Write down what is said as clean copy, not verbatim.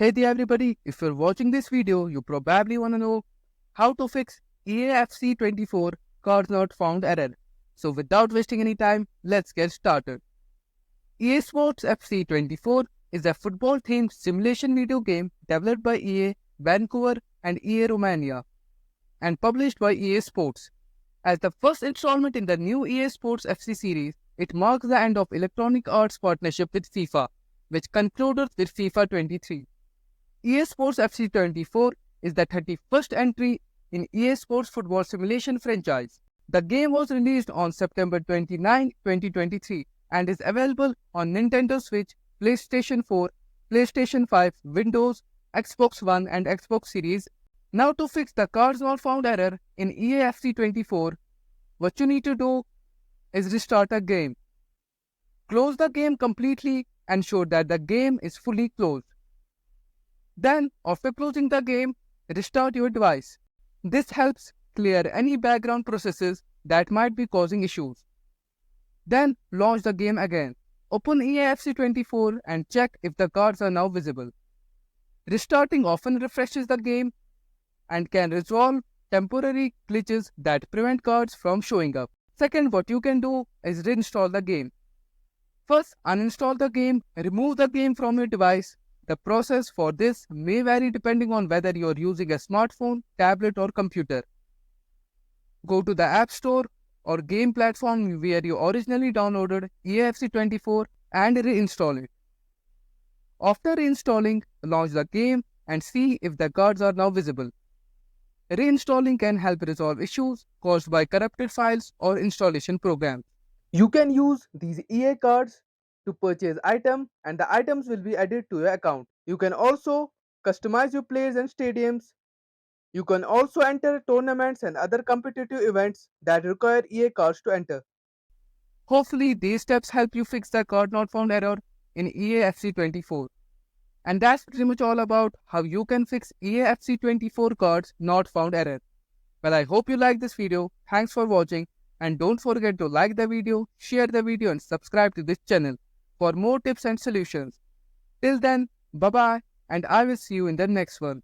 Hey there everybody, if you're watching this video, you probably want to know how to fix EAFC 24 cards not found error. So without wasting any time, let's get started. EA Sports FC 24 is a football themed simulation video game developed by EA Vancouver and EA Romania and published by EA Sports. As the first installment in the new EA Sports FC series, it marks the end of Electronic Arts' partnership with FIFA, which concluded with FIFA 23. EA Sports FC 24 is the 31st entry in EA Sports football simulation franchise. The game was released on September 29, 2023 and is available on Nintendo Switch, PlayStation 4, PlayStation 5, Windows, Xbox One and Xbox Series. Now to fix the cards not found error in EAFC 24, what you need to do is restart the game. Close the game completely and ensure that the game is fully closed. Then, after closing the game, restart your device. This helps clear any background processes that might be causing issues. Then, launch the game again. Open EAFC 24 and check if the cards are now visible. Restarting often refreshes the game and can resolve temporary glitches that prevent cards from showing up. Second, what you can do is reinstall the game. First, uninstall the game, remove the game from your device. The process for this may vary depending on whether you are using a smartphone, tablet or computer. Go to the App Store or game platform where you originally downloaded EAFC 24 and reinstall it. After reinstalling, launch the game and see if the cards are now visible. Reinstalling can help resolve issues caused by corrupted files or installation programs. You can use these EA cards to purchase items and the items will be added to your account. You can also customize your players and stadiums. You can also enter tournaments and other competitive events that require EA cards to enter. Hopefully these steps help you fix the card not found error in EAFC 24. And that's pretty much all about how you can fix EAFC 24 cards not found error. Well, I hope you liked this video. Thanks for watching and don't forget to like the video, share the video and subscribe to this channel for more tips and solutions. Till then, bye bye and I will see you in the next one.